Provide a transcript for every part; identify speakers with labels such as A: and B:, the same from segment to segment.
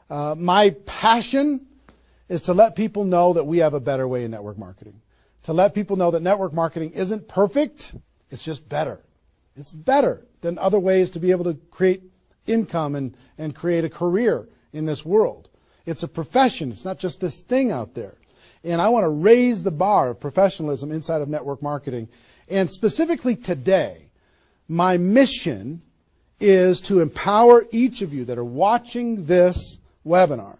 A: My passion is to let people know that we have a better way in network marketing. To let people know that network marketing isn't perfect, it's just better. It's better than other ways to be able to create income and create a career in this world. It's a profession. It's not just this thing out there. And I want to raise the bar of professionalism inside of network marketing. And specifically today, my mission is to empower each of you that are watching this webinar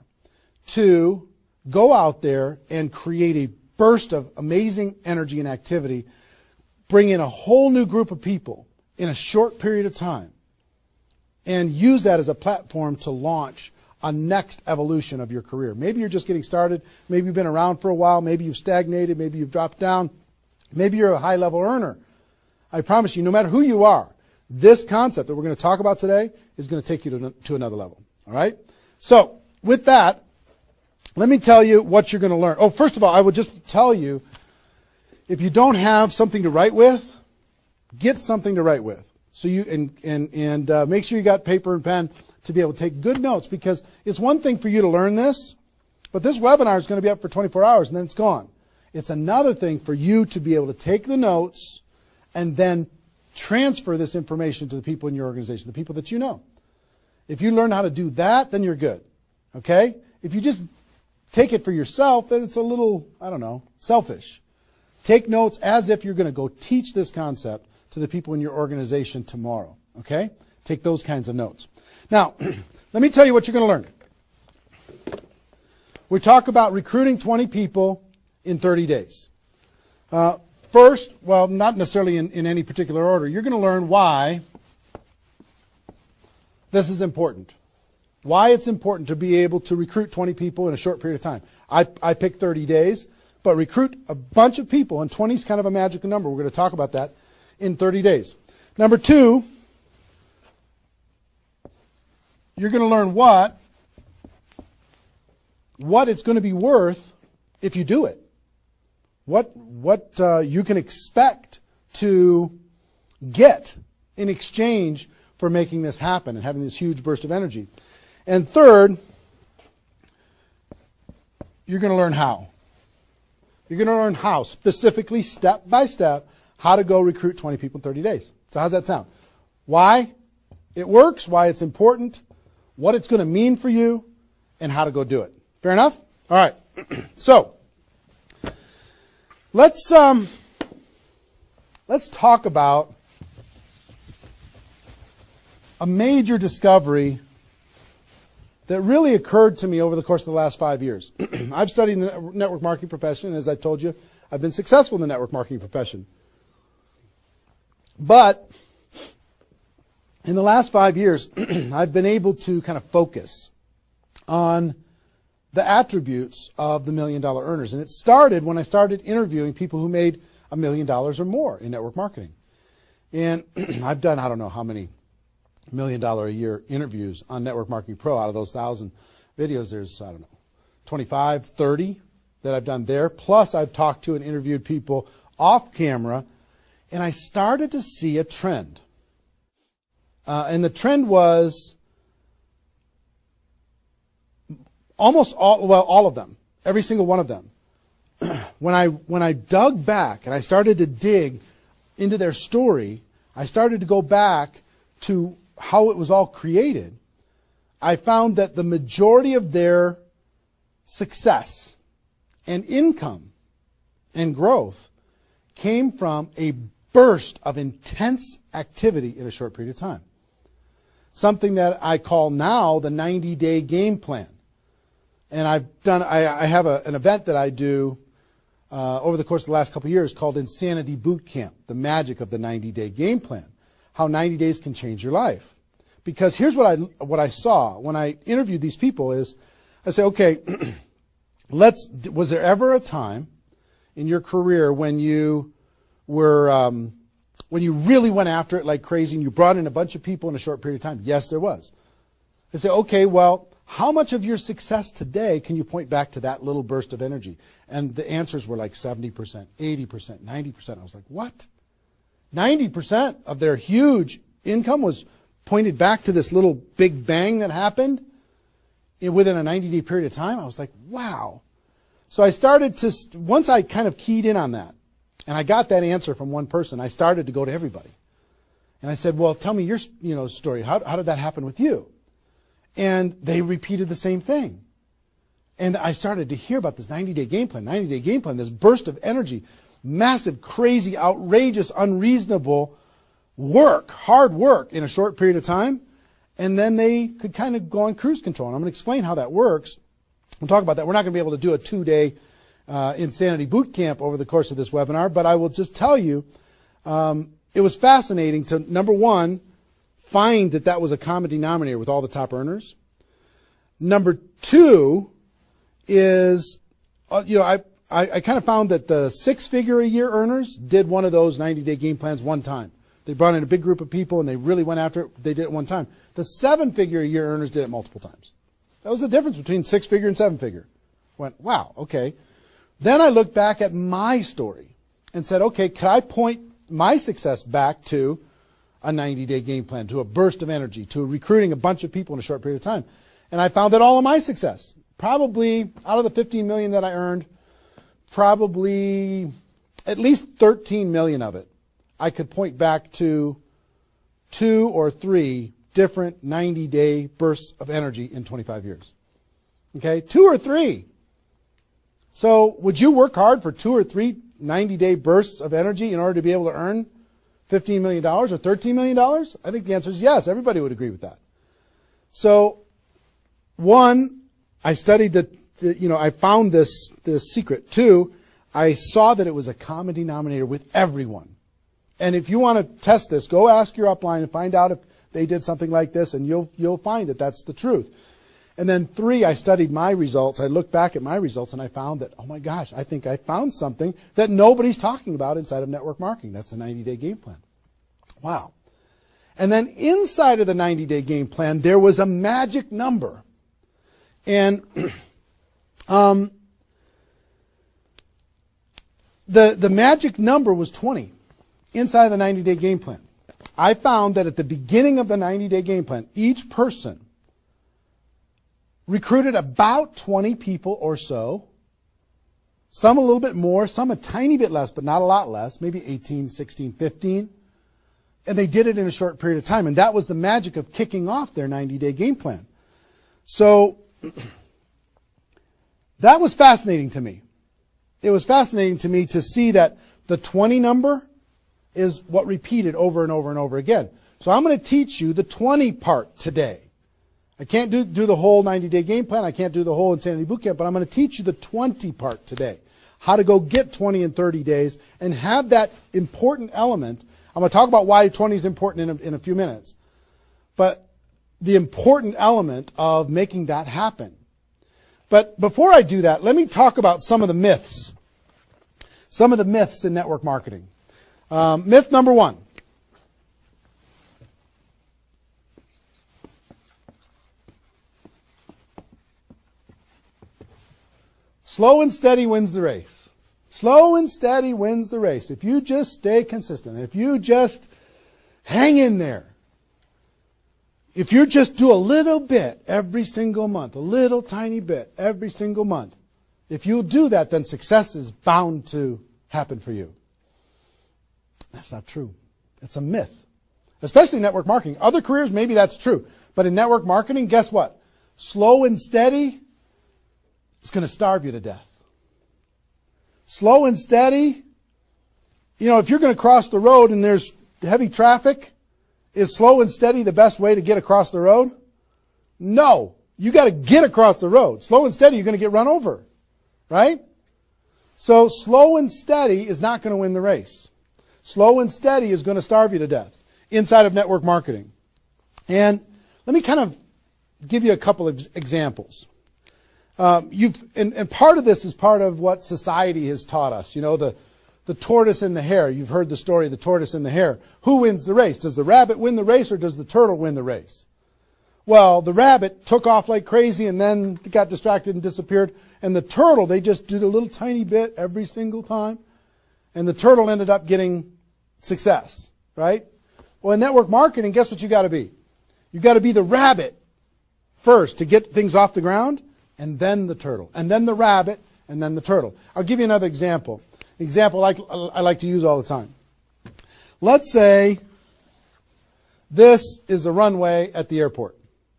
A: to go out there and create a burst of amazing energy and activity, bring in a whole new group of people in a short period of time, and use that as a platform to launch a next evolution of your career. Maybe you're just getting started. Maybe you've been around for a while. Maybe you've stagnated. Maybe you've dropped down. Maybe you're a high-level earner. I promise you, no matter who you are, this concept that we're going to talk about today is going to take you to another level. All right? So, with that, let me tell you what you're going to learn. Oh, first of all, I would just tell you, if you don't have something to write with, get something to write with. So you and make sure you got paper and pen to be able to take good notes, because it's one thing for you to learn this, but this webinar is going to be up for 24 hours and then it's gone. It's another thing for you to be able to take the notes and then transfer this information to the people in your organization, the people that you know. If you learn how to do that, then you're good. Okay? If you just take it for yourself, then it's a little, I don't know, selfish. Take notes as if you're going to go teach this concept to the people in your organization tomorrow. Okay? Take those kinds of notes. Now, let me tell you what you're going to learn. We talk about recruiting 20 people in 30 days. First, well, not necessarily in any particular order, you're going to learn why this is important. Why it's important to be able to recruit 20 people in a short period of time. I picked 30 days, but recruit a bunch of people, and 20 is kind of a magical number. We're going to talk about that in 30 days. Number two, you're going to learn what it's going to be worth if you do it. What you can expect to get in exchange for making this happen and having this huge burst of energy. And third, you're going to learn how. You're going to learn how, specifically, step by step, how to go recruit 20 people in 30 days. So how's that sound? Why it works, why it's important, what it's going to mean for you, and how to go do it. Fair enough? All right. So, let's talk about a major discovery that really occurred to me over the course of the last 5 years. I've studied the network marketing profession. As I told you, I've been successful in the network marketing profession. But in the last 5 years, I've been able to kind of focus on the attributes of the $1 million earners. And it started when I started interviewing people who made $1 million or more in network marketing. And I've done, I don't know how many $1 million a year interviews on Network Marketing Pro. Out of those 1,000 videos, there's, I don't know, 25, 30 that I've done there. Plus, I've talked to and interviewed people off camera. And I started to see a trend. And the trend was almost all of them, every single one of them. When I dug back and I started to dig into their story, I started to go back to how it was all created. I found that the majority of their success and income and growth came from a burst of intense activity in a short period of time. Something that I call now the 90-day game plan. And I have an event that I do over the course of the last couple of years called Insanity Boot Camp, the magic of the 90-day game plan, how 90 days can change your life. Because here's what I saw when I interviewed these people is, I say, okay, was there ever a time in your career when you were, when you really went after it like crazy and you brought in a bunch of people in a short period of time? Yes, there was. I say, okay, well, how much of your success today can you point back to that little burst of energy? And the answers were like 70%, 80%, 90%. I was like, what? 90% of their huge income was pointed back to this little big bang that happened within a 90-day period of time. I was like, wow. So I started to, once I kind of keyed in on that, and I got that answer from one person, I started to go to everybody. And I said, well, tell me your story. How did that happen with you? And they repeated the same thing. And I started to hear about this 90-day game plan, this burst of energy, massive, crazy, outrageous, unreasonable work, hard work in a short period of time. And then they could kind of go on cruise control. And I'm going to explain how that works. We'll talk about that. We're not going to be able to do a 2-day insanity boot camp over the course of this webinar, but I will just tell you, it was fascinating to, number one, find that was a common denominator with all the top earners. Number two is, I kind of found that the 6-figure-a-year earners did one of those 90-day game plans one time. They brought in a big group of people and they really went after it. They did it one time. The 7-figure-a-year earners did it multiple times. That was the difference between 6-figure and 7-figure. Went, wow, okay. Then I looked back at my story and said, okay, could I point my success back to a 90-day game plan, to a burst of energy, to recruiting a bunch of people in a short period of time? And I found that all of my success, probably out of the 15 million that I earned, probably at least 13 million of it, I could point back to 2 or 3 different 90-day bursts of energy in 25 years. Okay, 2 or 3. So would you work hard for 2 or 3 90-day bursts of energy in order to be able to earn $15 million or $13 million? I think the answer is yes. Everybody would agree with that. So, one, I studied I found this secret. 2, I saw that it was a common denominator with everyone. And if you want to test this, go ask your upline and find out if they did something like this, and you'll find that that's the truth. And then 3, I studied my results. I looked back at my results and I found that, oh my gosh, I think I found something that nobody's talking about inside of network marketing. That's the 90-day game plan. Wow. And then inside of the 90-day game plan, there was a magic number. And the magic number was 20 inside of the 90-day game plan. I found that at the beginning of the 90-day game plan, each person recruited about 20 people or so, some a little bit more, some a tiny bit less, but not a lot less, maybe 18, 16, 15. And they did it in a short period of time. And that was the magic of kicking off their 90-day game plan. So that was fascinating to me. It was fascinating to me to see that the 20 number is what repeated over and over and over again. So I'm going to teach you the 20 part today. I can't do the whole 90-day game plan. I can't do the whole Insanity Bootcamp, but I'm going to teach you the 20 part today. How to go get 20 in 30 days and have that important element. I'm going to talk about why 20 is important in a few minutes. But the important element of making that happen. But before I do that, let me talk about some of the myths. Some of the myths in network marketing. Myth number 1. Slow and steady wins the race. Slow and steady wins the race. If you just stay consistent, if you just hang in there, if you just do a little bit every single month, a little tiny bit every single month, if you'll do that, then success is bound to happen for you. That's not true. It's a myth. Especially in network marketing. Other careers, maybe that's true. But in network marketing, guess what? Slow and steady, it's going to starve you to death. Slow and steady, if you're going to cross the road and there's heavy traffic, is slow and steady the best way to get across the road? No. You got to get across the road. Slow and steady, you're going to get run over. Right? So slow and steady is not going to win the race. Slow and steady is going to starve you to death inside of network marketing. And let me kind of give you a couple of examples. And part of this is part of what society has taught us. The tortoise and the hare. You've heard the story of the tortoise and the hare. Who wins the race? Does the rabbit win the race or does the turtle win the race? Well, the rabbit took off like crazy and then got distracted and disappeared. And the turtle, they just did a little tiny bit every single time. And the turtle ended up getting success, right? Well, in network marketing, guess what you got to be? You got to be the rabbit first to get things off the ground, and then the turtle, and then the rabbit, and then the turtle. I'll give you another example. An example I like to use all the time. Let's say this is the runway at the airport.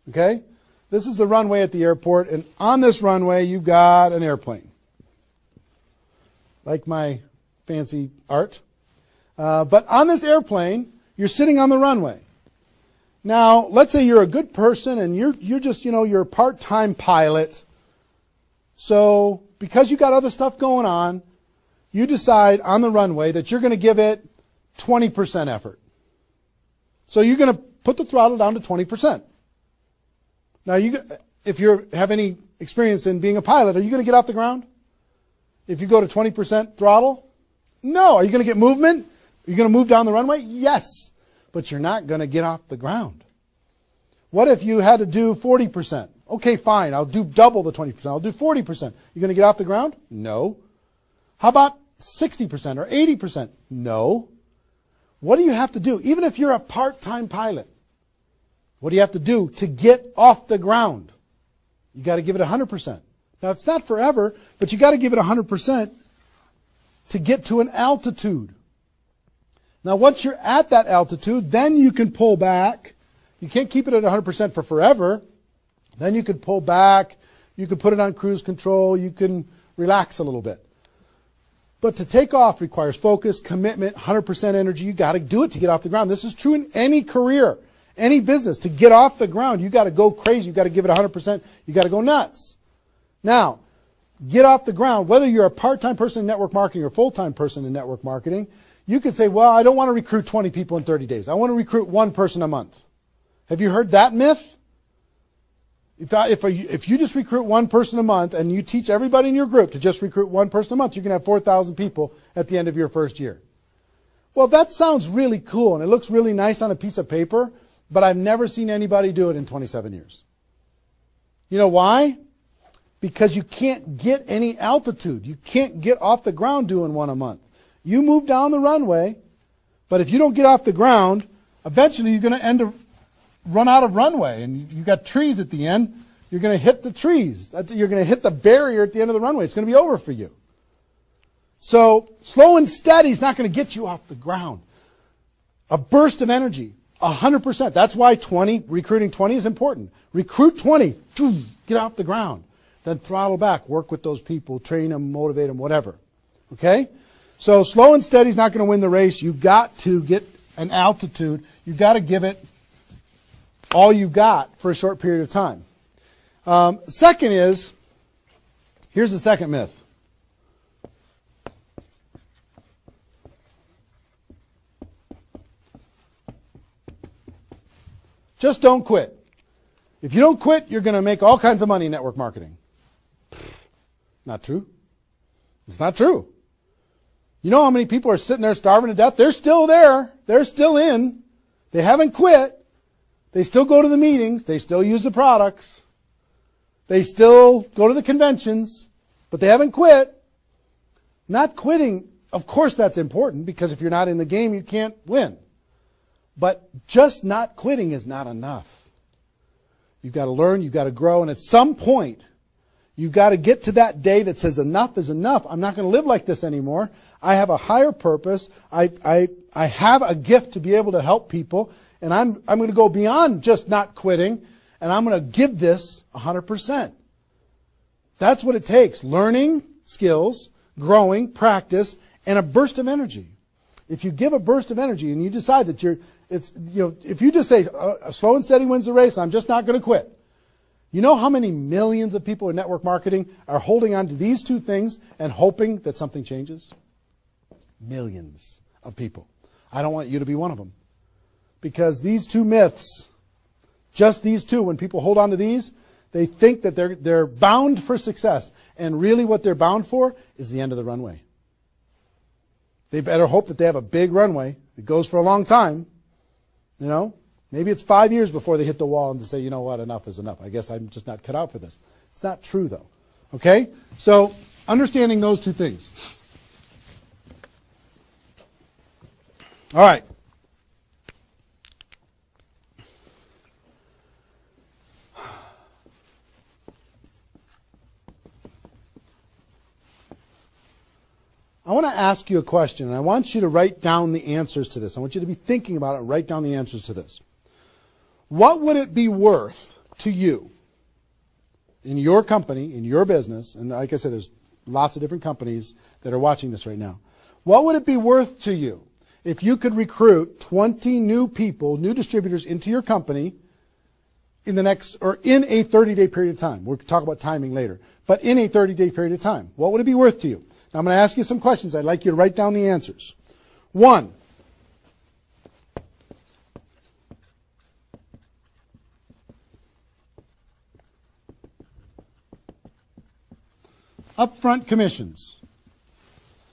A: Okay? This is the runway at the airport, and on this runway you've got an airplane. Like my fancy art. But on this airplane, you're sitting on the runway. Now, let's say you're a good person and you're just, you're a part-time pilot. So, because you got other stuff going on, you decide on the runway that you're going to give it 20% effort. So you're going to put the throttle down to 20%. Now, if you have any experience in being a pilot, are you going to get off the ground? If you go to 20% throttle? No. Are you going to get movement? Are you going to move down the runway? Yes. But you're not going to get off the ground. What if you had to do 40%? Okay, fine. I'll do double the 20%. I'll do 40%. You going to get off the ground? No. How about 60% or 80%? No. What do you have to do? Even if you're a part-time pilot, what do you have to do to get off the ground? You got to give it 100%. Now, it's not forever, but you got to give it 100% to get to an altitude. Now, once you're at that altitude, then you can pull back. You can't keep it at 100% for forever. Then you can pull back. You can put it on cruise control. You can relax a little bit. But to take off requires focus, commitment, 100% energy. You got to do it to get off the ground. This is true in any career, any business. To get off the ground, you got to go crazy. You got to give it 100%. You got to go nuts. Now, get off the ground. Whether you're a part-time person in network marketing or a full-time person in network marketing, you could say, well, I don't want to recruit 20 people in 30 days. I want to recruit one person a month. Have you heard that myth? If you just recruit one person a month and you teach everybody in your group to just recruit one person a month, you're going to have 4,000 people at the end of your first year. Well, that sounds really cool and it looks really nice on a piece of paper, but I've never seen anybody do it in 27 years. You know why? Because you can't get any altitude. You can't get off the ground doing one a month. You move down the runway, but if you don't get off the ground, eventually you're going to run out of runway, and you've got trees at the end. You're going to hit the trees. You're going to hit the barrier at the end of the runway. It's going to be over for you. So slow and steady is not going to get you off the ground. A burst of energy, 100%. That's why recruiting 20 is important. Recruit 20, get off the ground. Then throttle back, work with those people, train them, motivate them, whatever. Okay? So slow and steady is not going to win the race. You've got to get an altitude. You've got to give it all you've got for a short period of time. Second is, here's the second myth. Just don't quit. If you don't quit, you're going to make all kinds of money in network marketing. Not true. It's not true. You know how many people are sitting there starving to death? They're still there. They're still in. They haven't quit. They still go to the meetings. They still use the products. They still go to the conventions, but they haven't quit. Not quitting, of course that's important, because if you're not in the game, you can't win. But just not quitting is not enough. You've got to learn, you've got to grow, and at some point, you've got to get to that day that says enough is enough. I'm not going to live like this anymore. I have a higher purpose. I have a gift to be able to help people. And I'm going to go beyond just not quitting, and I'm going to give this 100%. That's what it takes. Learning skills, growing, practice, and a burst of energy. If you give a burst of energy and you decide that if you just say, slow and steady wins the race, I'm just not going to quit. You know how many millions of people in network marketing are holding on to these two things and hoping that something changes? Millions of people. I don't want you to be one of them. Because these two myths, just these two, when people hold on to these, they think that they're bound for success. And really what they're bound for is the end of the runway. They better hope that they have a big runway. It goes for a long time. You know, maybe it's 5 years before they hit the wall and they say, you know what, enough is enough. I guess I'm just not cut out for this. It's not true, though. Okay? So, understanding those two things. All right. I want to ask you a question, and I want you to write down the answers to this. I want you to be thinking about it and write down the answers to this. What would it be worth to you in your company, in your business, and like I said, there's lots of different companies that are watching this right now. What would it be worth to you if you could recruit 20 new people, new distributors into your company in the next, or in a 30-day period of time? We'll talk about timing later, but in a 30-day period of time. What would it be worth to you? Now I'm going to ask you some questions. I'd like you to write down the answers. 1. Upfront commissions.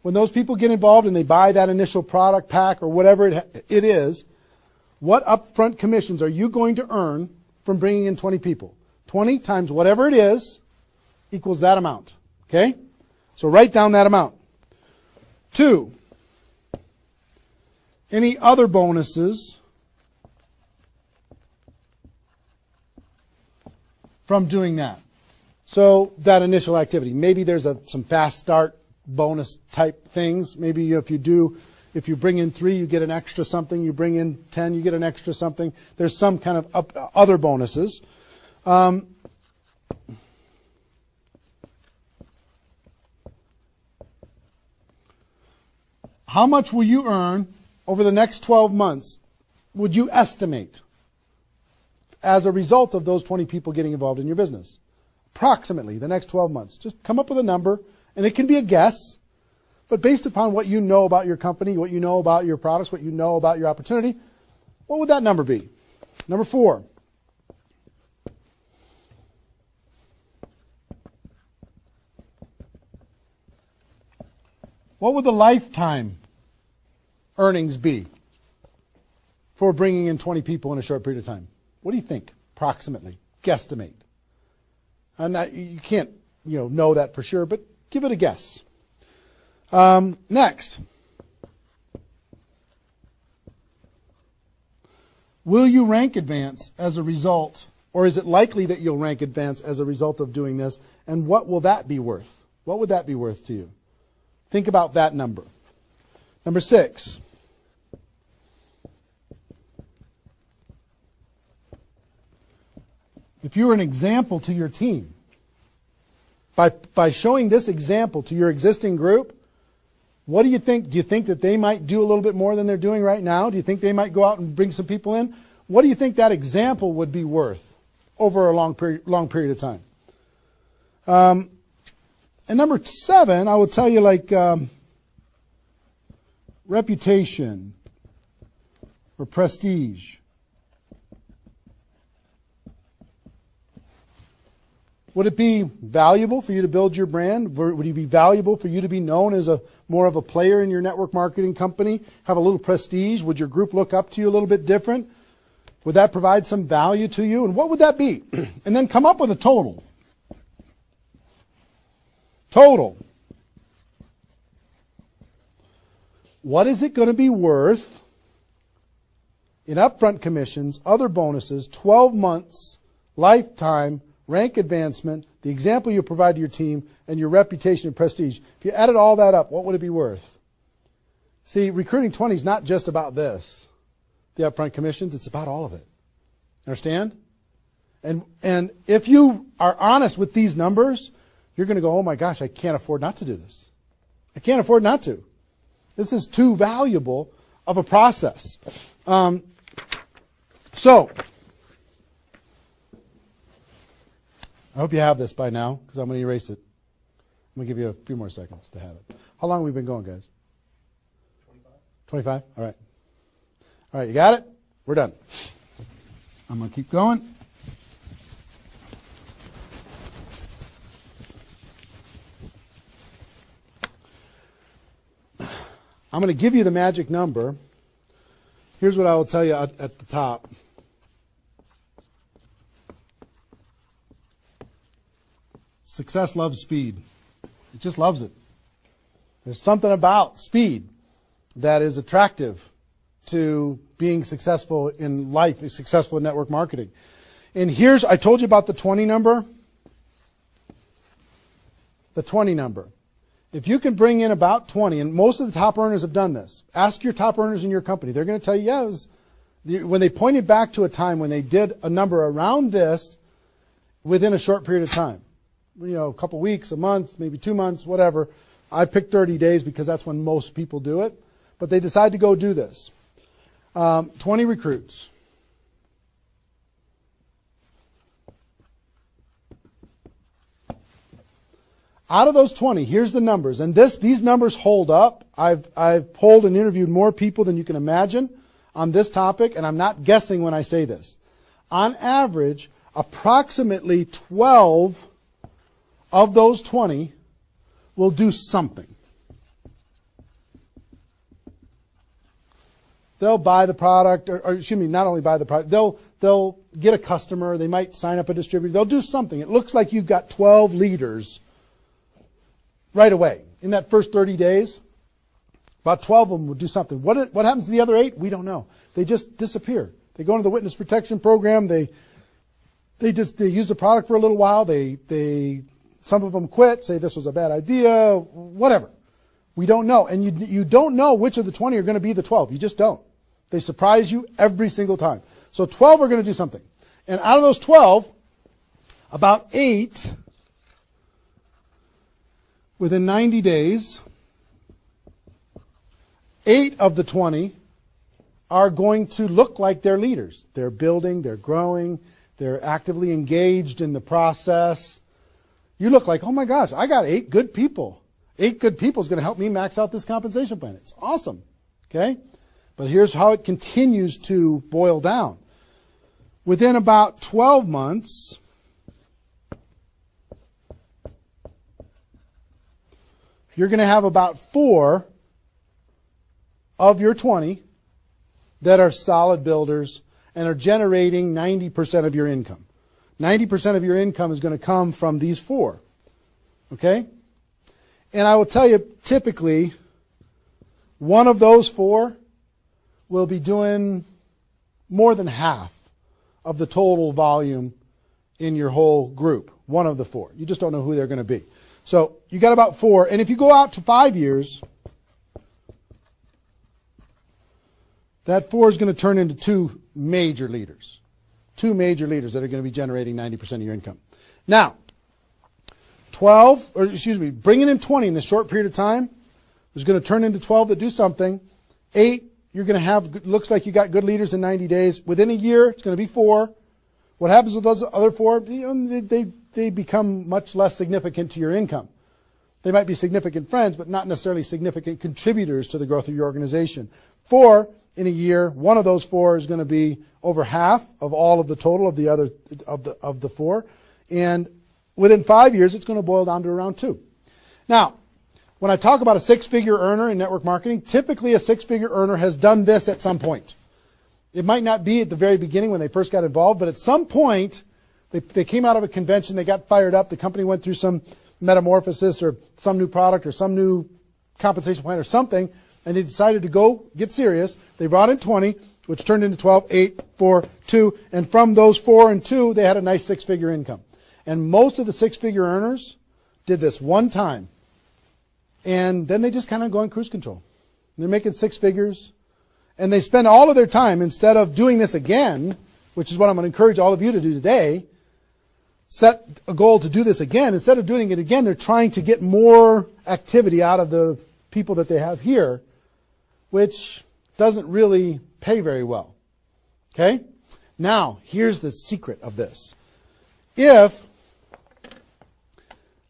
A: When those people get involved and they buy that initial product pack or whatever it is, what upfront commissions are you going to earn from bringing in 20 people? 20 times whatever it is equals that amount. Okay? So write down that amount. 2, any other bonuses from doing that? So that initial activity. Maybe there's some fast start bonus type things. Maybe if you bring in 3, you get an extra something. You bring in 10, you get an extra something. There's some kind of other bonuses. How much will you earn over the next 12 months, would you estimate, as a result of those 20 people getting involved in your business? Approximately the next 12 months. Just come up with a number, and it can be a guess, but based upon what you know about your company, what you know about your products, what you know about your opportunity, what would that number be? Number 4. What would the lifetime earnings be for bringing in 20 people in a short period of time? What do you think, approximately? Guesstimate. You can't know that for sure, but give it a guess. Next. Will you rank advance as a result, or is it likely that you'll rank advance as a result of doing this? And what will that be worth? What would that be worth to you? Think about that number. Number 6. If you're an example to your team, by showing this example to your existing group, what do you think? Do you think that they might do a little bit more than they're doing right now? Do you think they might go out and bring some people in? What do you think that example would be worth over a long period of time? And number 7, I will tell you, like reputation or prestige. Would it be valuable for you to build your brand? Would it be valuable for you to be known as more of a player in your network marketing company? Have a little prestige? Would your group look up to you a little bit different? Would that provide some value to you? And what would that be? And then come up with a total. Total. What is it going to be worth in upfront commissions, other bonuses, 12 months, lifetime, rank advancement, the example you provide to your team, and your reputation and prestige? If you added all that up, what would it be worth? See, recruiting 20 is not just about this, the upfront commissions. It's about all of it. Understand? And if you are honest with these numbers, you're going to go, oh my gosh, I can't afford not to do this. I can't afford not to. This is too valuable of a process. So, I hope you have this by now, because I'm going to erase it. I'm going to give you a few more seconds to have it. How long have we been going, guys? 25? All right. All right, you got it? We're done. I'm going to keep going. I'm going to give you the magic number. Here's what I will tell you at the top. Success loves speed. It just loves it. There's something about speed that is attractive to being successful in life, successful in network marketing. And I told you about the 20 number. The 20 number. If you can bring in about 20, and most of the top earners have done this. Ask your top earners in your company. They're going to tell you, yes, when they pointed back to a time when they did a number around this within a short period of time. You know, a couple weeks, a month, maybe 2 months, whatever. I picked 30 days because that's when most people do it. But they decide to go do this. 20 recruits. Out of those 20, here's the numbers. And these numbers hold up. I've polled and interviewed more people than you can imagine on this topic, and I'm not guessing when I say this. On average, approximately 12 of those 20 will do something. They'll buy the product, or excuse me, not only buy the product, they'll get a customer, they might sign up a distributor, they'll do something. It looks like you've got 12 leaders right away. In that first 30 days, about 12 of them will do something. What happens to the other 8? We don't know. They just disappear. They go into the witness protection program, they use the product for a little while, some of them quit, say this was a bad idea, whatever. We don't know. And you don't know which of the 20 are going to be the 12. You just don't. They surprise you every single time. So 12 are going to do something. And out of those 12, about 8, within 90 days, 8 of the 20 are going to look like they're leaders. They're building, they're growing, they're actively engaged in the process. You look like, oh my gosh, I got 8 good people. 8 good people is going to help me max out this compensation plan. It's awesome. Okay? But here's how it continues to boil down. Within about 12 months, you're going to have about 4 of your 20 that are solid builders and are generating 90% of your income. 90% of your income is going to come from these 4. Okay? And I will tell you, typically, one of those 4 will be doing more than half of the total volume in your whole group. One of the 4. You just don't know who they're going to be. So you got about 4. And if you go out to 5 years, that 4 is going to turn into 2 major leaders. 2 major leaders that are going to be generating 90% of your income. Now, bringing in 20 in this short period of time is going to turn into 12 that do something. 8, you're going to have, looks like you got good leaders in 90 days. Within a year, it's going to be 4. What happens with those other 4? They become much less significant to your income. They might be significant friends, but not necessarily significant contributors to the growth of your organization. 4, in a year, one of those 4 is going to be over half of all of the total of the other of the 4. And within 5 years, it's going to boil down to around 2. Now, when I talk about a 6-figure earner in network marketing, typically a 6-figure earner has done this at some point. It might not be at the very beginning when they first got involved, but at some point, they came out of a convention, they got fired up, the company went through some metamorphosis or some new product or some new compensation plan or something, and they decided to go get serious. They brought in 20, which turned into 12, 8, 4, 2, and from those 4 and 2, they had a nice 6-figure income. And most of the 6-figure earners did this one time. And then they just kind of go on cruise control. They're making 6 figures. And they spend all of their time, instead of doing this again, which is what I'm going to encourage all of you to do today, set a goal to do this again. Instead of doing it again, they're trying to get more activity out of the people that they have here, which doesn't really pay very well. Okay? Now, here's the secret of this.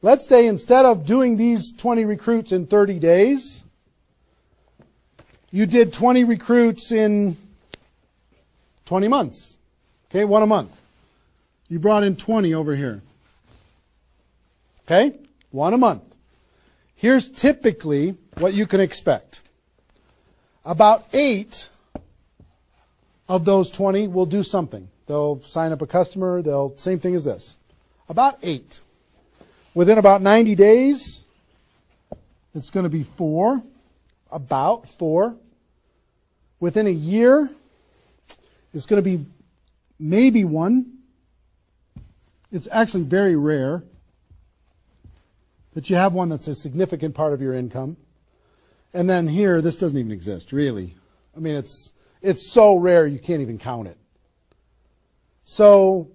A: Let's say instead of doing these 20 recruits in 30 days, you did 20 recruits in 20 months. Okay, 1 a month. You brought in 20 over here. Okay, 1 a month. Here's typically what you can expect. About 8 of those 20 will do something. They'll sign up a customer. Same thing as this. About 8. Within about 90 days, it's going to be 4. About 4. Within a year, it's going to be maybe 1. It's actually very rare that you have one that's a significant part of your income. And then here, this doesn't even exist, really. I mean, it's so rare you can't even count it. So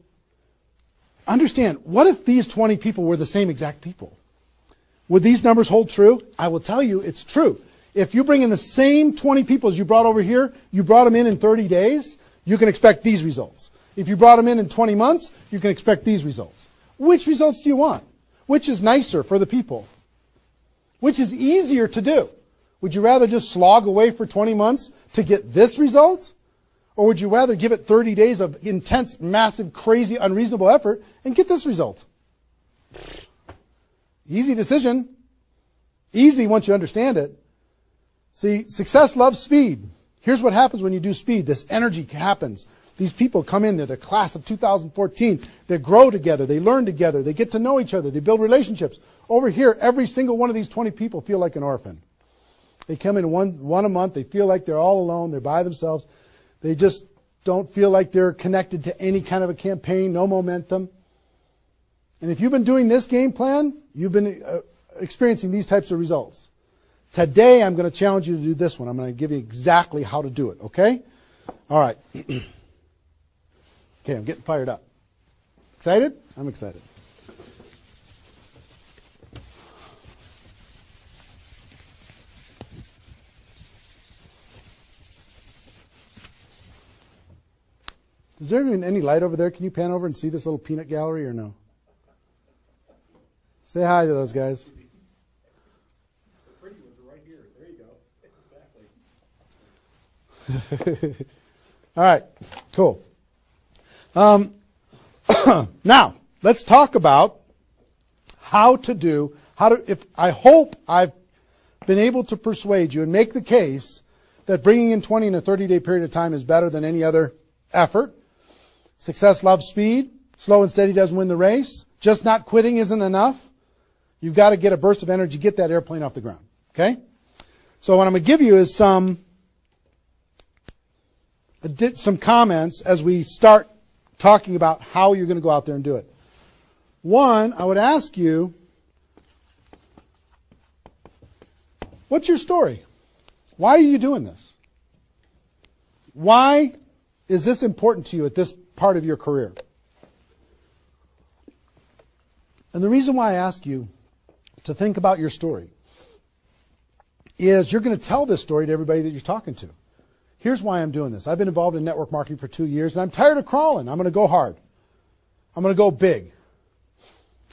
A: understand, what if these 20 people were the same exact people? Would these numbers hold true? I will tell you it's true. If you bring in the same 20 people as you brought over here, you brought them in 30 days, you can expect these results. If you brought them in 20 months, you can expect these results. Which results do you want? Which is nicer for the people? Which is easier to do? Would you rather just slog away for 20 months to get this result? Or would you rather give it 30 days of intense, massive, crazy, unreasonable effort and get this result? Easy decision. Easy once you understand it. See, success loves speed. Here's what happens when you do speed. This energy happens. These people come in, they're the class of 2014. They grow together, they learn together, they get to know each other, they build relationships. Over here, every single one of these 20 people feel like an orphan. They come in one a month, they feel like they're all alone, they're by themselves. They just don't feel like they're connected to any kind of a campaign, no momentum. And if you've been doing this game plan, you've been experiencing these types of results. Today, I'm going to challenge you to do this one. I'm going to give you exactly how to do it, okay? All right. Okay, I'm getting fired up. Excited? I'm excited. Is there even any light over there? Can you pan over and see this little peanut gallery or no? Say hi to those guys.
B: The pretty ones are right here. There you go. Exactly.
A: All right, cool. Now, let's talk about I hope I've been able to persuade you and make the case that bringing in 20 in a 30-day period of time is better than any other effort. Success loves speed. Slow and steady doesn't win the race. Just not quitting isn't enough. You've got to get a burst of energy, get that airplane off the ground. Okay? So what I'm going to give you is some comments as we start talking about how you're going to go out there and do it. One, I would ask you, what's your story? Why are you doing this? Why is this important to you at this part of your career? And the reason why I ask you to think about your story is you're going to tell this story to everybody that you're talking to. Here's why I'm doing this. I've been involved in network marketing for 2 years, and I'm tired of crawling. I'm going to go hard. I'm going to go big.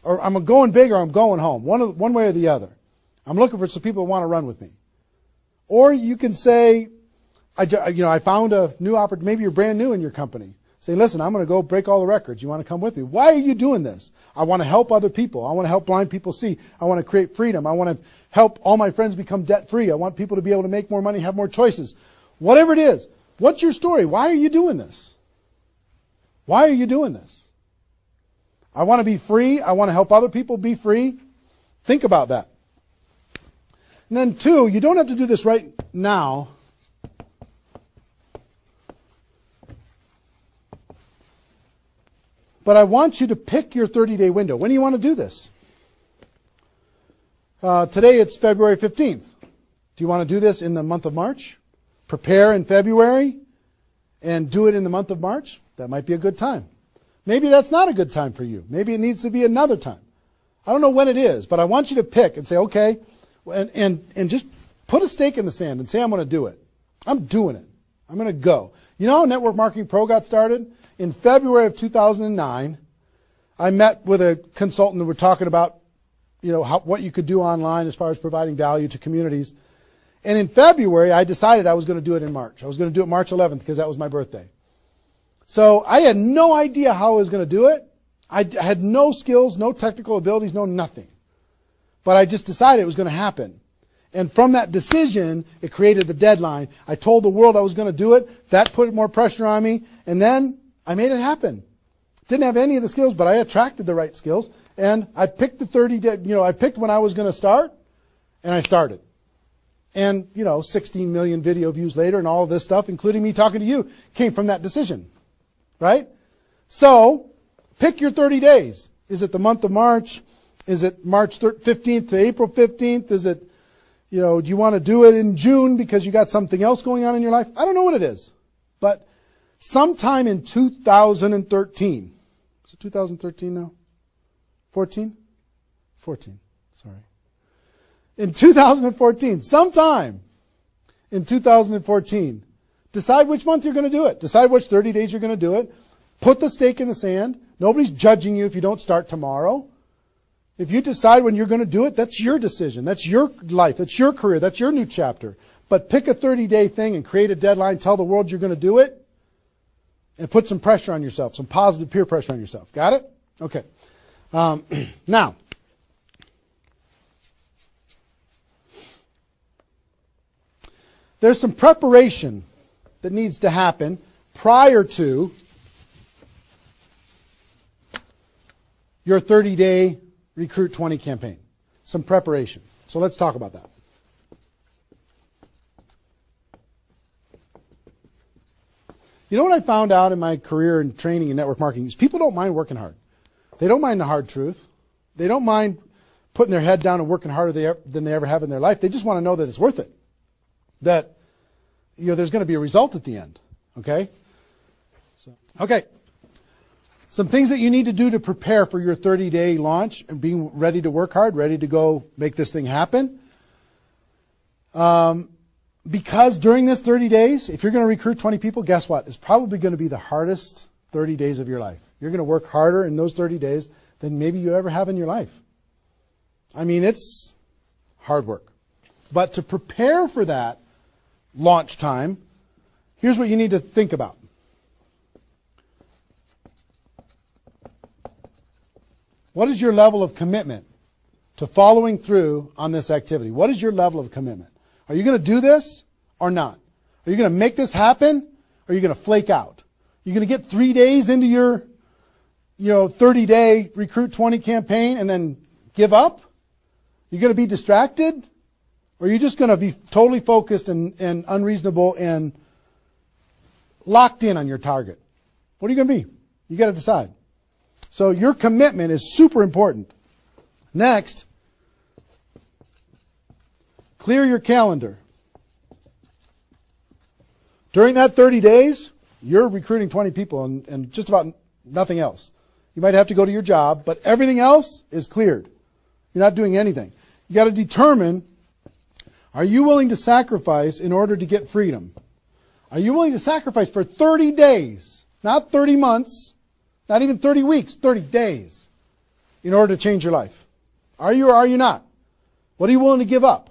A: Or I'm going big or I'm going home. One way or the other. I'm looking for some people that want to run with me. Or you can say, I found a new opportunity. Maybe you're brand new in your company. Say, listen, I'm going to go break all the records. You want to come with me? Why are you doing this? I want to help other people. I want to help blind people see. I want to create freedom. I want to help all my friends become debt-free. I want people to be able to make more money, have more choices. Whatever it is, what's your story? Why are you doing this? Why are you doing this? I want to be free. I want to help other people be free. Think about that. And then 2, you don't have to do this right now. But I want you to pick your 30-day window. When do you want to do this? Today it's February 15th. Do you want to do this in the month of March? Prepare in February and do it in the month of March? That might be a good time. Maybe that's not a good time for you. Maybe it needs to be another time. I don't know when it is, but I want you to pick and say, okay, and just put a stake in the sand and say, I'm going to do it. I'm doing it. I'm going to go. You know how Network Marketing Pro got started? In February of 2009, I met with a consultant and we're talking about, what you could do online as far as providing value to communities. And in February, I decided I was going to do it in March. I was going to do it March 11th because that was my birthday. So I had no idea how I was going to do it. I had no skills, no technical abilities, no nothing. But I just decided it was going to happen. And from that decision, it created the deadline. I told the world I was going to do it. That put more pressure on me. And then I made it happen. Didn't have any of the skills, but I attracted the right skills. And I picked the 30 day, I picked when I was going to start, and I started. And, 16 million video views later and all of this stuff, including me talking to you, came from that decision. Right? So, pick your 30 days. Is it the month of March? Is it March 15th to April 15th? Is it, do you want to do it in June because you got something else going on in your life? I don't know what it is. But sometime in 2013, is it 2013 now? 14? 14, sorry. In 2014, sometime in 2014, decide which month you're going to do it. Decide which 30 days you're going to do it. Put the stake in the sand. Nobody's judging you if you don't start tomorrow. If you decide when you're going to do it, that's your decision. That's your life. That's your career. That's your new chapter. But pick a 30-day thing and create a deadline. Tell the world you're going to do it. And put some pressure on yourself, some positive peer pressure on yourself. Got it? Okay. Now, there's some preparation that needs to happen prior to your 30-day Recruit 20 campaign. Some preparation. So let's talk about that. You know what I found out in my career in training in network marketing is people don't mind working hard. They don't mind the hard truth. They don't mind putting their head down and working harder than they ever have in their life. They just want to know that it's worth it. That there's going to be a result at the end. Okay? Okay. Some things that you need to do to prepare for your 30-day launch and being ready to work hard, ready to go make this thing happen. Because during this 30 days, if you're going to recruit 20 people, guess what? It's probably going to be the hardest 30 days of your life. You're going to work harder in those 30 days than maybe you ever have in your life. I mean, it's hard work. But to prepare for that launch time, here's what you need to think about. What is your level of commitment to following through on this activity? What is your level of commitment? Are you going to do this or not? Are you going to make this happen or are you going to flake out? Are you going to get 3 days into your 30-day Recruit 20 campaign and then give up? You're going to be distracted? Or are you just going to be totally focused and unreasonable and locked in on your target? What are you going to be? You got to decide. So your commitment is super important. Next, clear your calendar. During that 30 days, you're recruiting 20 people and just about nothing else. You might have to go to your job, but everything else is cleared. You're not doing anything. You got to determine, are you willing to sacrifice in order to get freedom? Are you willing to sacrifice for 30 days, not 30 months, not even 30 weeks, 30 days, in order to change your life? Are you or are you not? What are you willing to give up?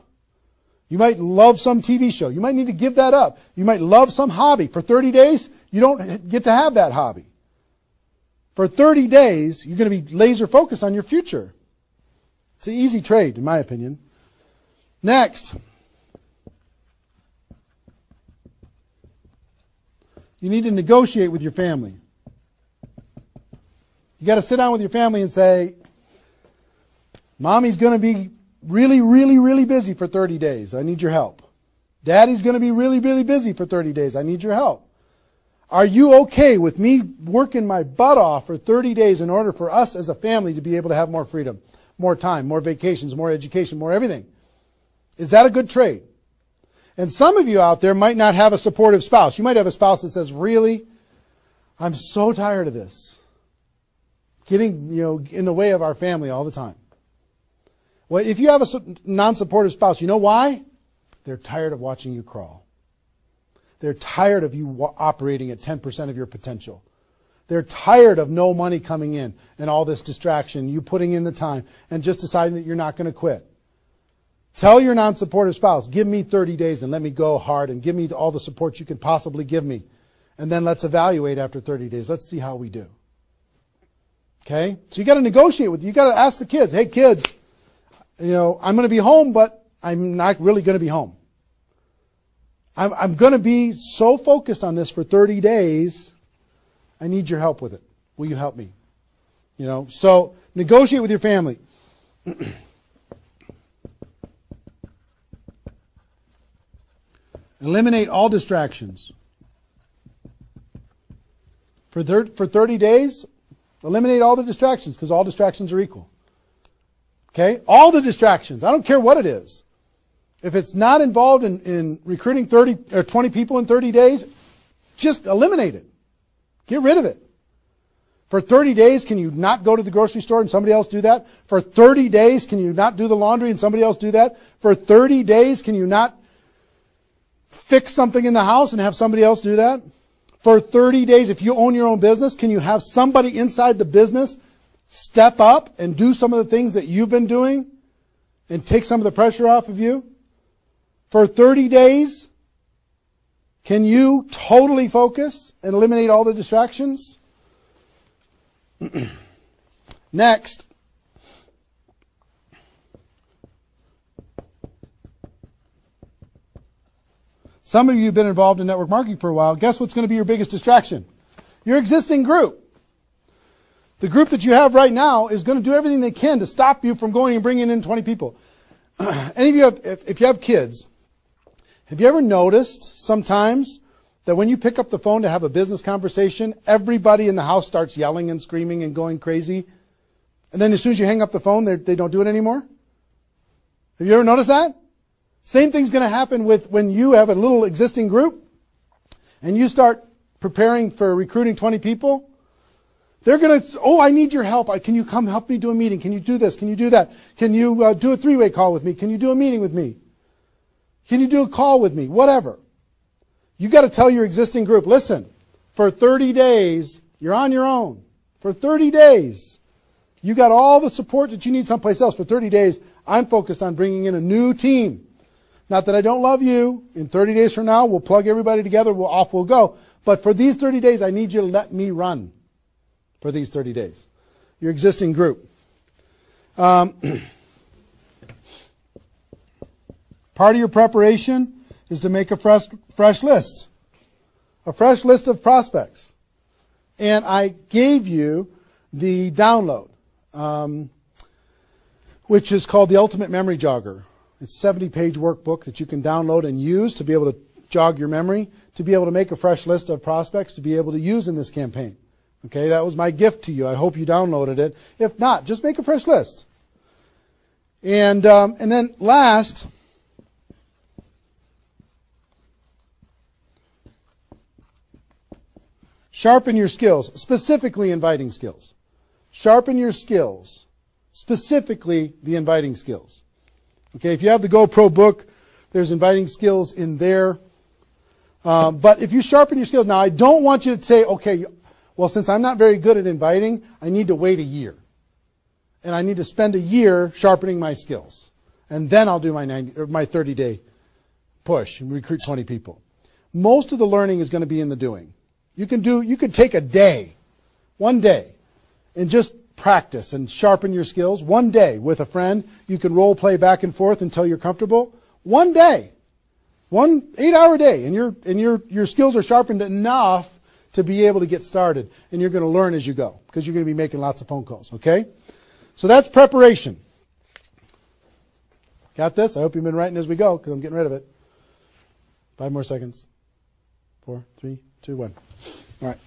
A: You might love some TV show. You might need to give that up. You might love some hobby. For 30 days, you don't get to have that hobby. For 30 days, you're going to be laser focused on your future. It's an easy trade, in my opinion. Next, you need to negotiate with your family. You got to sit down with your family and say, Mommy's going to be really, really, really busy for 30 days. I need your help. Daddy's going to be really, really busy for 30 days. I need your help. Are you okay with me working my butt off for 30 days in order for us as a family to be able to have more freedom, more time, more vacations, more education, more everything? Is that a good trade? And some of you out there might not have a supportive spouse. You might have a spouse that says, really, I'm so tired of this. Getting, in the way of our family all the time. Well, if you have a non-supportive spouse, you know why? They're tired of watching you crawl. They're tired of you operating at 10% of your potential. They're tired of no money coming in and all this distraction, you putting in the time and just deciding that you're not going to quit. Tell your non-supportive spouse, give me 30 days and let me go hard and give me all the support you can possibly give me. And then let's evaluate after 30 days. Let's see how we do. Okay? So you got to negotiate with, you got to ask the kids, hey kids, I'm going to be home, but I'm not really going to be home. I'm going to be so focused on this for 30 days. I need your help with it. Will you help me? So negotiate with your family. Eliminate all distractions. For 30 days, eliminate all the distractions because all distractions are equal. Okay? All the distractions. I don't care what it is. If it's not involved in recruiting 30 or 20 people in 30 days, just eliminate it. Get rid of it. For 30 days, can you not go to the grocery store and somebody else do that? For 30 days, can you not do the laundry and somebody else do that? For 30 days, can you not fix something in the house and have somebody else do that? For 30 days, if you own your own business, can you have somebody inside the business step up and do some of the things that you've been doing and take some of the pressure off of you? For 30 days, can you totally focus and eliminate all the distractions? Next, some of you have been involved in network marketing for a while. Guess what's going to be your biggest distraction? Your existing group. The group that you have right now is going to do everything they can to stop you from going and bringing in 20 people. Any of you have, if you have kids, have you ever noticed sometimes that when you pick up the phone to have a business conversation, everybody in the house starts yelling and screaming and going crazy? And then as soon as you hang up the phone, they don't do it anymore? Have you ever noticed that? Same thing's going to happen with when you have a little existing group and you start preparing for recruiting 20 people. They're going to, oh, I need your help. Can you come help me do a meeting? Can you do this? Can you do that? Can you do a three-way call with me? Can you do a meeting with me? Can you do a call with me? Whatever. You got to tell your existing group, listen, for 30 days, you're on your own. For 30 days, you got all the support that you need someplace else. For 30 days, I'm focused on bringing in a new team. Not that I don't love you. In 30 days from now, we'll plug everybody together. Off we'll go. But for these 30 days, I need you to let me run for these 30 days. Your existing group. Part of your preparation is to make a fresh list. A fresh list of prospects. And I gave you the download, which is called the Ultimate Memory Jogger. It's a 70-page workbook that you can download and use to be able to jog your memory, to be able to make a fresh list of prospects to be able to use in this campaign. Okay, that was my gift to you. I hope you downloaded it. If not, just make a fresh list. And then last, sharpen your skills, specifically inviting skills. Sharpen your skills, specifically the inviting skills. Okay, if you have the GoPro book, there's inviting skills in there. But if you sharpen your skills, now I don't want you to say, okay, well, since I'm not very good at inviting, I need to wait a year. And I need to spend a year sharpening my skills. And then I'll do my 30-day push and recruit 20 people. Most of the learning is going to be in the doing. You could take a day, one day, and just practice and sharpen your skills. One day with a friend, you can role play back and forth until you're comfortable. One day, 1 8-hour day, and your skills are sharpened enough to be able to get started. And you're going to learn as you go because you're going to be making lots of phone calls. Okay, so that's preparation. Got this? I hope you've been writing as we go because I'm getting rid of it. 5 more seconds. 4, 3, 2, 1. All right.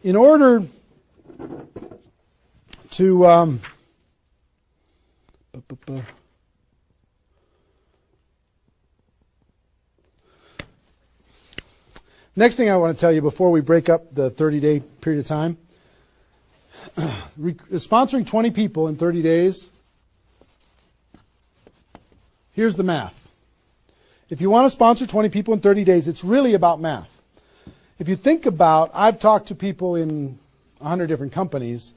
A: In order to next thing I want to tell you before we break up the 30-day period of time, sponsoring 20 people in 30 days, here's the math. If you want to sponsor 20 people in 30 days, it's really about math. If you think about, I've talked to people in 100 different companies,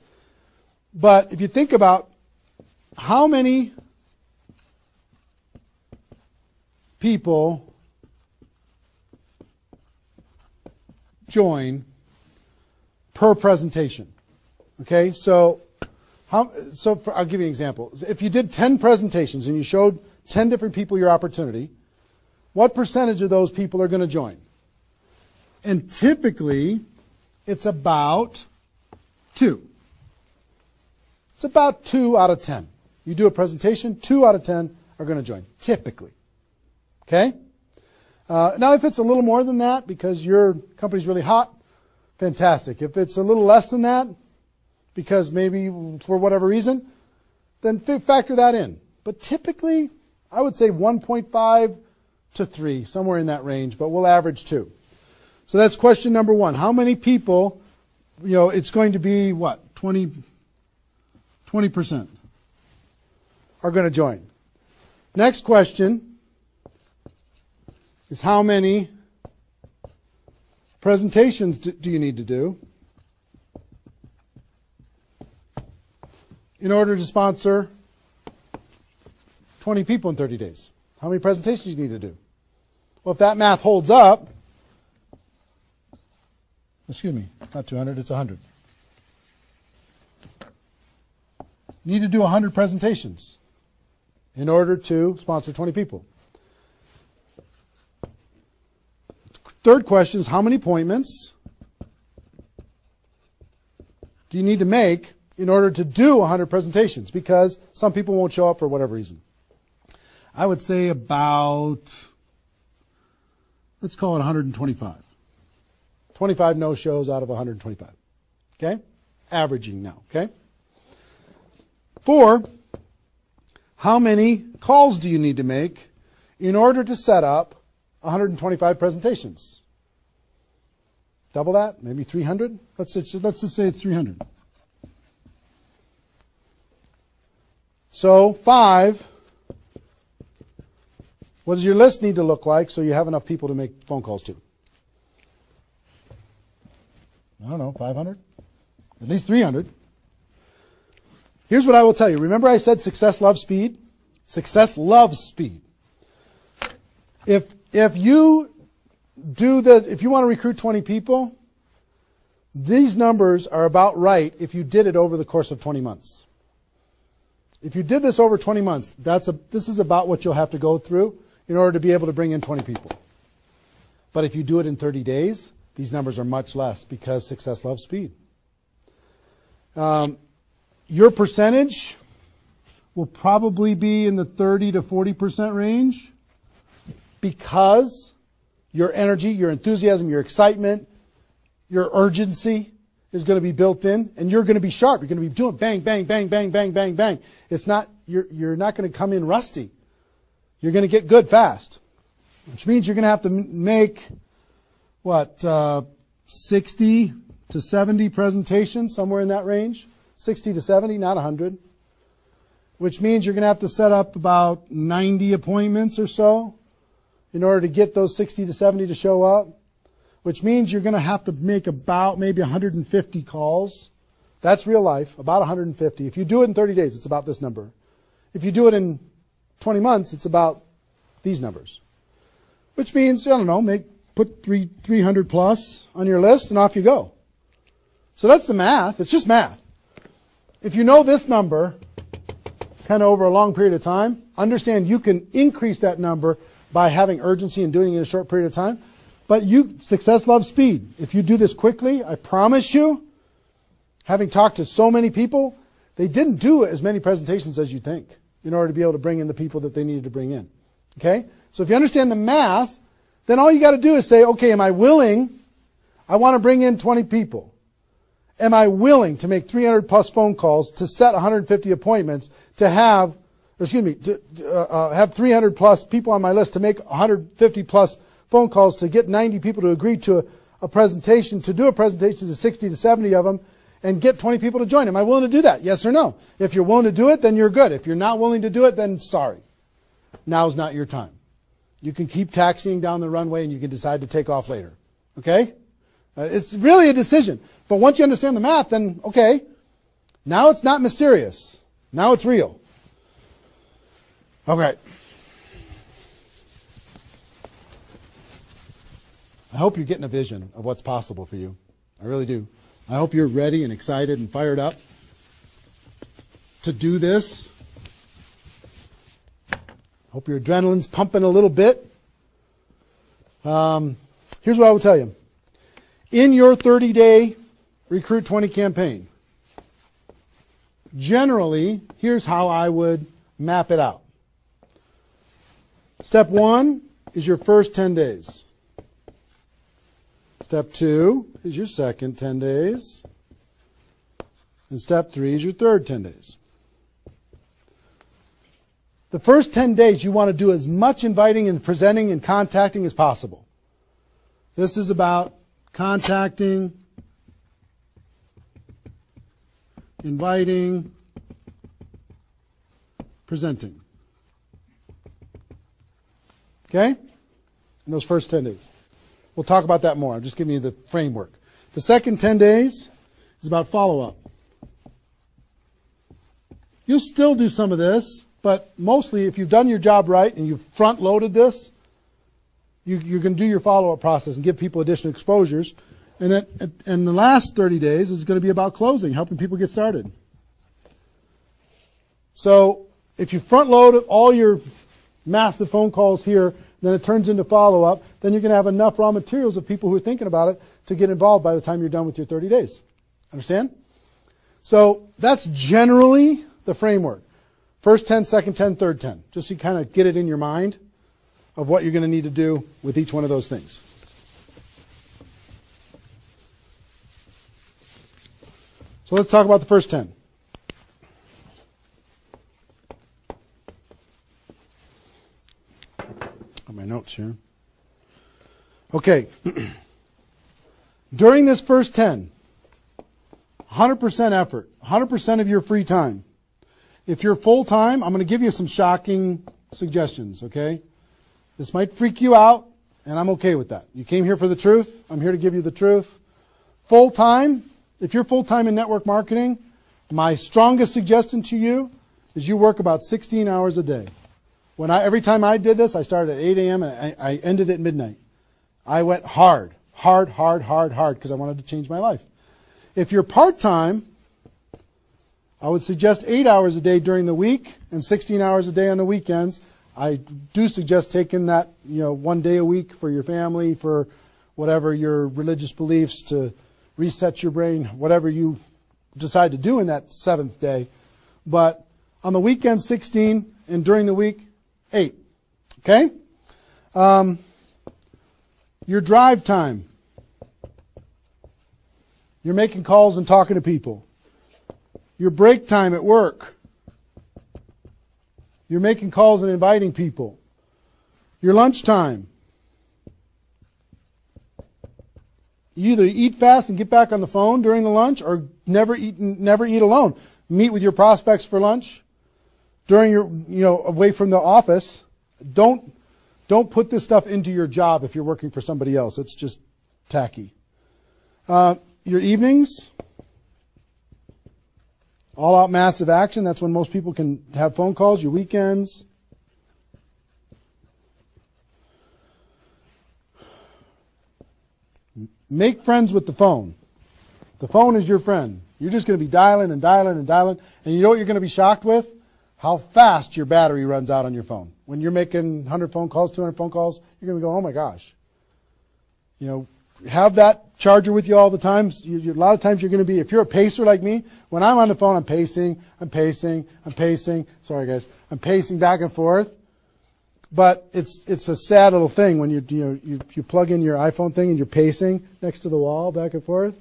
A: but if you think about how many people join per presentation. Okay, so I'll give you an example. If you did 10 presentations and you showed 10 different people your opportunity, what percentage of those people are going to join? And typically, it's about 2. It's about 2 out of 10. You do a presentation, 2 out of 10 are going to join, typically. Okay? Now, if it's a little more than that because your company's really hot, fantastic. If it's a little less than that, because maybe for whatever reason, then factor that in. But typically, I would say 1.5 to 3, somewhere in that range, but we'll average 2. So that's question number 1. How many people, it's going to be what? 20% are going to join. Next question is how many presentations do you need to do in order to sponsor 20 people in 30 days? How many presentations do you need to do? Well, if that math holds up, excuse me, not 200, it's 100. You need to do 100 presentations in order to sponsor 20 people. Third question is how many appointments do you need to make in order to do 100 presentations? Because some people won't show up for whatever reason. I would say about, let's call it 125. 25 no-shows out of 125. Okay? Averaging now. Okay? 4, how many calls do you need to make in order to set up 125 presentations? Double that? Maybe 300? Let's just say it's 300. So 5, what does your list need to look like so you have enough people to make phone calls to? I don't know, 500? At least 300. Here's what I will tell you. Remember I said success loves speed? Success loves speed. If you want to recruit 20 people, these numbers are about right if you did it over the course of 20 months. If you did this over 20 months, this is about what you'll have to go through in order to be able to bring in 20 people. But if you do it in 30 days, these numbers are much less because success loves speed. Your percentage will probably be in the 30 to 40% range because your energy, your enthusiasm, your excitement, your urgency is going to be built in, and you're going to be sharp. You're going to be doing bang, bang, bang, bang, bang, bang, bang. It's not, you're not going to come in rusty. You're going to get good fast, which means you're going to have to make, 60 to 70 presentations, somewhere in that range. 60 to 70, not 100. Which means you're going to have to set up about 90 appointments or so in order to get those 60 to 70 to show up. Which means you're going to have to make about maybe 150 calls. That's real life, about 150. If you do it in 30 days, it's about this number. If you do it in 20 months, it's about these numbers. Which means, I don't know, put 300 plus on your list and off you go. So that's the math. It's just math. If you know this number kind of over a long period of time, understand you can increase that number by having urgency and doing it in a short period of time. But success loves speed. If you do this quickly, I promise you, having talked to so many people, they didn't do as many presentations as you think in order to be able to bring in the people that they needed to bring in. Okay? So if you understand the math, then all you got to do is say, okay, am I willing? I want to bring in 20 people. Am I willing to make 300 plus phone calls to set 150 appointments to have 300 plus people on my list to make 150 plus phone calls to get 90 people to agree to a presentation, to do a presentation to 60 to 70 of them and get 20 people to join. Am I willing to do that? Yes or no? If you're willing to do it, then you're good. If you're not willing to do it, then sorry. Now's not your time. You can keep taxiing down the runway and you can decide to take off later. Okay? It's really a decision. But once you understand the math, then okay, now it's not mysterious. Now it's real. Okay. I hope you're getting a vision of what's possible for you. I really do. I hope you're ready and excited and fired up to do this. Hope your adrenaline's pumping a little bit. Here's what I will tell you. In your 30-day Recruit 20 campaign, generally, here's how I would map it out. Step 1 is your first 10 days. Step 2 is your second 10 days. And step 3 is your third 10 days. The first 10 days you want to do as much inviting and presenting and contacting as possible. This is about contacting, inviting, presenting. Okay? In those first 10 days. We'll talk about that more. I'm just giving you the framework. The second 10 days is about follow-up. You'll still do some of this, but mostly if you've done your job right and you've front-loaded this, you're going to do your follow-up process and give people additional exposures. And then the last 30 days is going to be about closing, helping people get started. So if you front-load all your massive phone calls here, then it turns into follow-up, then you're going to have enough raw materials of people who are thinking about it to get involved by the time you're done with your 30 days. Understand? So that's generally the framework. First 10, second 10, third 10. Just so you kind of get it in your mind of what you're going to need to do with each one of those things. So let's talk about the first 10. On my notes here. Okay. During this first 10, 100% effort, 100% of your free time. If you're full-time, I'm going to give you some shocking suggestions, okay? This might freak you out, and I'm okay with that. You came here for the truth. I'm here to give you the truth. Full-time, if you're full-time in network marketing, my strongest suggestion to you is you work about 16 hours a day. Every time I did this, I started at 8 a.m. and I ended at midnight. I went hard, because I wanted to change my life. If you're part-time, I would suggest 8 hours a day during the week and 16 hours a day on the weekends. I do suggest taking that, 1 day a week for your family, for whatever your religious beliefs, to reset your brain, whatever you decide to do in that 7th day. But on the weekend, 16, and during the week, 8. Okay? Your drive time. You're making calls and talking to people. Your break time at work. You're making calls and inviting people. Your lunch time. You either eat fast and get back on the phone during the lunch, or never eat alone. Meet with your prospects for lunch. During your, away from the office. Don't put this stuff into your job if you're working for somebody else. It's just tacky. Your evenings. All out massive action. That's when most people can have phone calls. Your weekends. Make friends with the phone. The phone is your friend. You're just going to be dialing and dialing and dialing. And you know what you're going to be shocked with? How fast your battery runs out on your phone. When you're making 100 phone calls, 200 phone calls, you're going to be going, oh my gosh. Have that charger with you all the time. A lot of times you're going to be, if you're a pacer like me, when I'm on the phone, I'm pacing. Sorry guys. I'm pacing back and forth. But it's a sad little thing when you plug in your iPhone thing and you're pacing next to the wall back and forth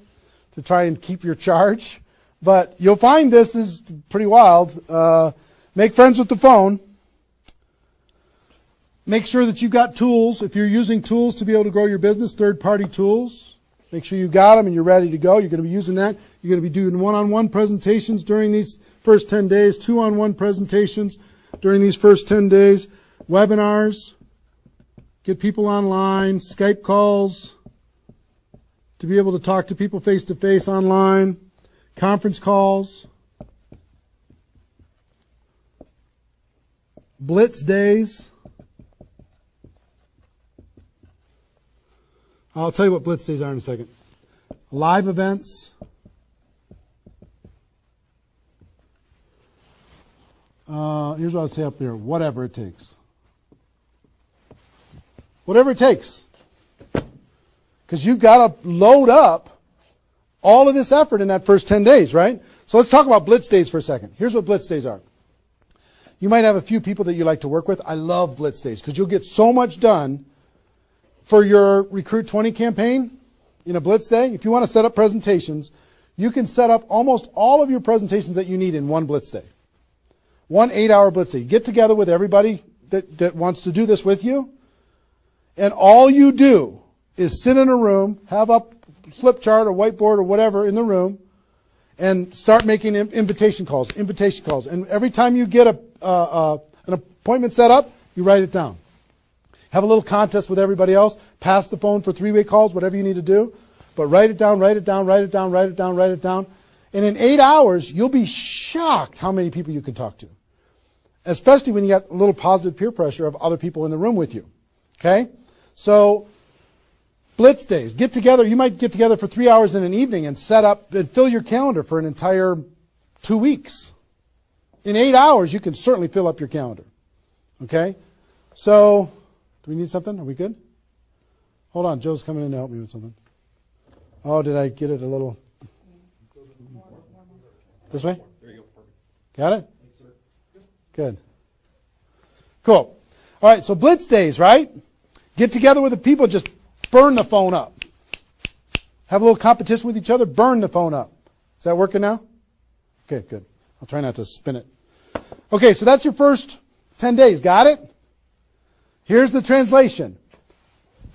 A: to try and keep your charge. But you'll find this is pretty wild. Make friends with the phone. Make sure that you've got tools. If you're using tools to be able to grow your business, third-party tools, make sure you got them and you're ready to go. You're going to be using that. You're going to be doing one-on-one presentations during these first 10 days, two-on-one presentations during these first 10 days, webinars, get people online, Skype calls, to be able to talk to people face-to-face online, conference calls, blitz days. I'll tell you what blitz days are in a second. Live events. Here's what I'll say up here. Whatever it takes. Whatever it takes. Because you've got to load up all of this effort in that first 10 days, right? So let's talk about blitz days for a second. Here's what blitz days are. You might have a few people that you like to work with. I love blitz days because you'll get so much done for your Recruit 20 campaign. in a blitz day, if you want to set up presentations, you can set up almost all of your presentations that you need in one blitz day. 1 8-hour blitz day. You get together with everybody that wants to do this with you, and all you do is sit in a room, have a flip chart or whiteboard or whatever in the room, and start making invitation calls. And every time you get an appointment set up, you write it down. Have a little contest with everybody else. Pass the phone for 3-way calls, whatever you need to do. But write it down, write it down, write it down, write it down, write it down. And in 8 hours, you'll be shocked how many people you can talk to. Especially when you got a little positive peer pressure of other people in the room with you. Okay? So, blitz days. Get together. You might get together for 3 hours in an evening and set up and fill your calendar for an entire 2 weeks. In 8 hours, you can certainly fill up your calendar. Okay? So, do we need something? Are we good? Hold on. Joe's coming in to help me with something. Oh, did I get it a little? This way?
B: There you go. Perfect.
A: Got it? Good. Cool. All right, so blitz days, right? Get together with the people, just burn the phone up. Have a little competition with each other, burn the phone up. Is that working now? Okay, good. I'll try not to spin it. Okay, so that's your first 10 days. Got it? Here's the translation.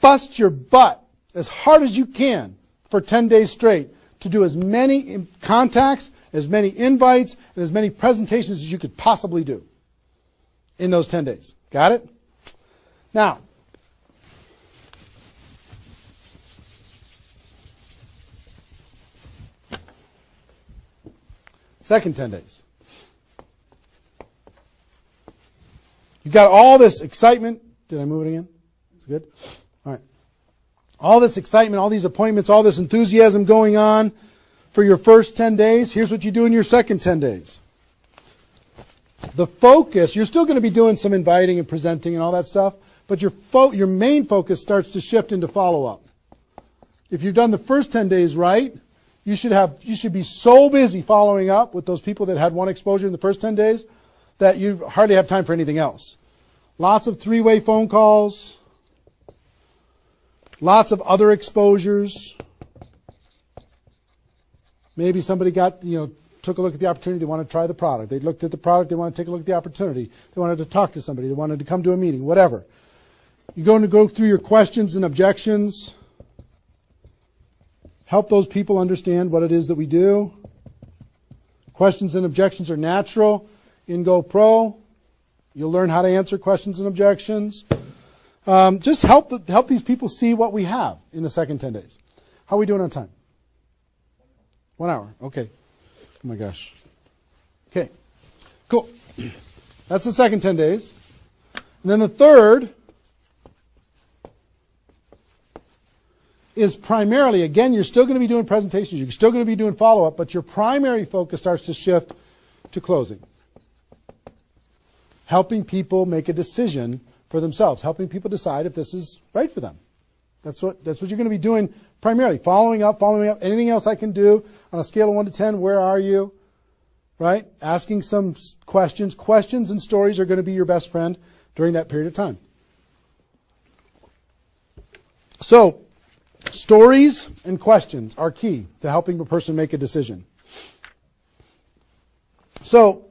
A: Bust your butt as hard as you can for 10 days straight to do as many contacts, as many invites, and as many presentations as you could possibly do in those 10 days. Got it? Now, second 10 days. You got all this excitement. Did I move it again? It's good? All right. All this excitement, all these appointments, all this enthusiasm going on for your first 10 days. Here's what you do in your second 10 days. The focus, you're still going to be doing some inviting and presenting and all that stuff, but your main focus starts to shift into follow-up. If you've done the first 10 days right, you should be so busy following up with those people that had one exposure in the first 10 days that you hardly have time for anything else. Lots of 3-way phone calls, lots of other exposures. Maybe somebody took a look at the opportunity, they want to try the product. They looked at the product, they want to take a look at the opportunity. They wanted to talk to somebody, they wanted to come to a meeting, whatever. You're going to go through your questions and objections. Help those people understand what it is that we do. Questions and objections are natural in GoPro. You'll learn how to answer questions and objections. Just help these people see what we have in the second 10 days. How are we doing on time? 1 hour. Okay. Oh my gosh. Okay. Cool. That's the second 10 days. And then the third is primarily, again, you're still going to be doing presentations. You're still going to be doing follow-up, but your primary focus starts to shift to closing. Helping people make a decision for themselves. Helping people decide if this is right for them. That's what you're going to be doing primarily. Following up. Anything else I can do on a scale of 1 to 10, where are you? Right? Asking some questions. Questions and stories are going to be your best friend during that period of time. So, stories and questions are key to helping a person make a decision. So,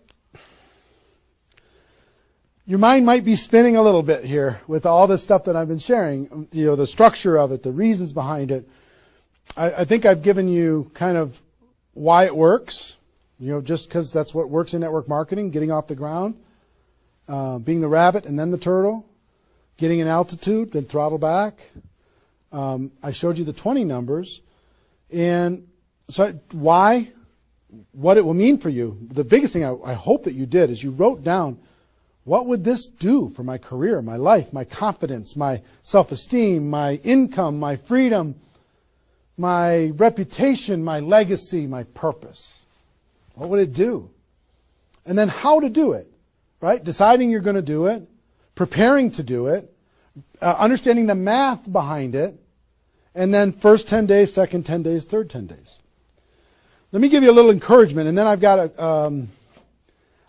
A: your mind might be spinning a little bit here with all this stuff that I've been sharing, the structure of it, the reasons behind it. I think I've given you kind of why it works, just because that's what works in network marketing, getting off the ground, being the rabbit and then the turtle, getting an altitude, then throttle back. I showed you the 20 numbers. And so why, what it will mean for you. The biggest thing I hope that you did is you wrote down, what would this do for my career, my life, my confidence, my self-esteem, my income, my freedom, my reputation, my legacy, my purpose? What would it do? And then how to do it, right? Deciding you're going to do it, preparing to do it, understanding the math behind it, and then first 10 days, second 10 days, third 10 days. Let me give you a little encouragement, and then I've got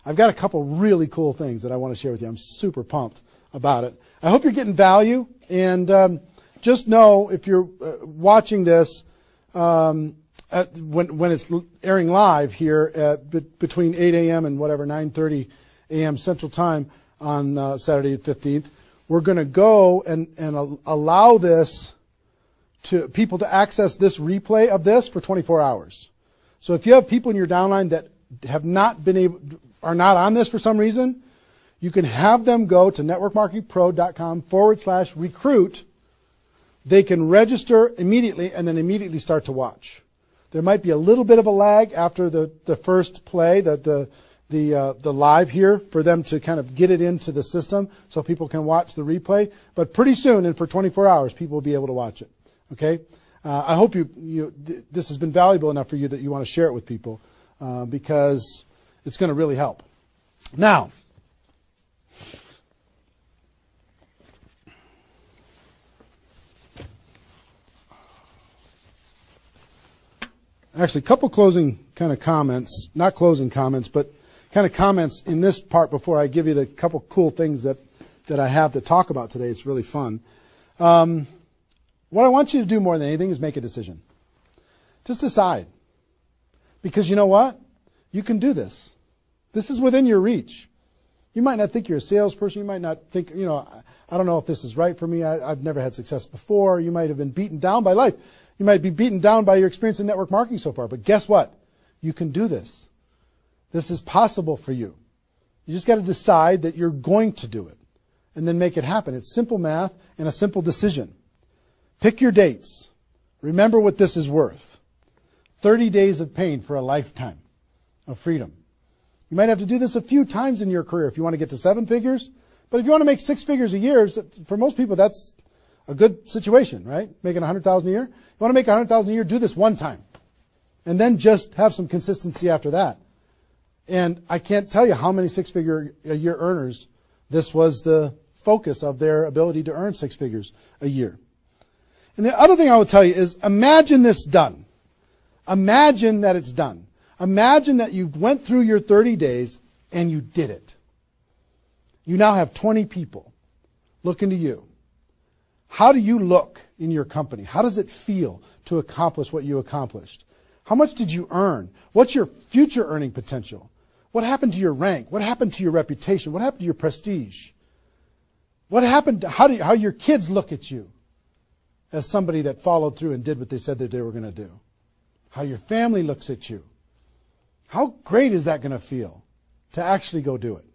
A: a couple really cool things that I want to share with you. I'm super pumped about it. I hope you're getting value, and just know if you're watching this when it's airing live here at between 8 a.m. and whatever 9:30 a.m. Central Time on Saturday the 15th, we're going to go and allow this to people to access this replay of this for 24 hours. So if you have people in your downline that have not been able, are not on this for some reason, you can have them go to networkmarketingpro.com/recruit. They can register immediately and then immediately start to watch. There might be a little bit of a lag after the first play, the live here, for them to kind of get it into the system so people can watch the replay. But pretty soon, and for 24 hours, people will be able to watch it. Okay? I hope this has been valuable enough for you that you want to share it with people because it's going to really help. Now, actually, a couple closing kind of comments, not closing comments, but kind of comments in this part before I give you the couple cool things that I have to talk about today. It's really fun. What I want you to do more than anything is make a decision. Just decide. Because you know what? You can do this. This is within your reach. You might not think you're a salesperson. You might not think, I don't know if this is right for me. I've never had success before. You might have been beaten down by life. You might be beaten down by your experience in network marketing so far. But guess what? You can do this. This is possible for you. You just got to decide that you're going to do it and then make it happen. It's simple math and a simple decision. Pick your dates. Remember what this is worth. 30 days of pain for a lifetime of freedom. You might have to do this a few times in your career if you want to get to 7 figures. But if you want to make 6 figures a year, for most people, that's a good situation, right? Making $100,000 a year. You want to make $100,000 a year, do this one time. And then just have some consistency after that. And I can't tell you how many 6-figure a year earners this was the focus of their ability to earn 6 figures a year. And the other thing I would tell you is imagine this done. Imagine that it's done. Imagine that you went through your 30 days and you did it. You now have 20 people looking to you. How do you look in your company? How does it feel to accomplish what you accomplished? How much did you earn? What's your future earning potential? What happened to your rank? What happened to your reputation? What happened to your prestige? What happened to how your kids look at you as somebody that followed through and did what they said that they were going to do? How your family looks at you? How great is that going to feel to actually go do it?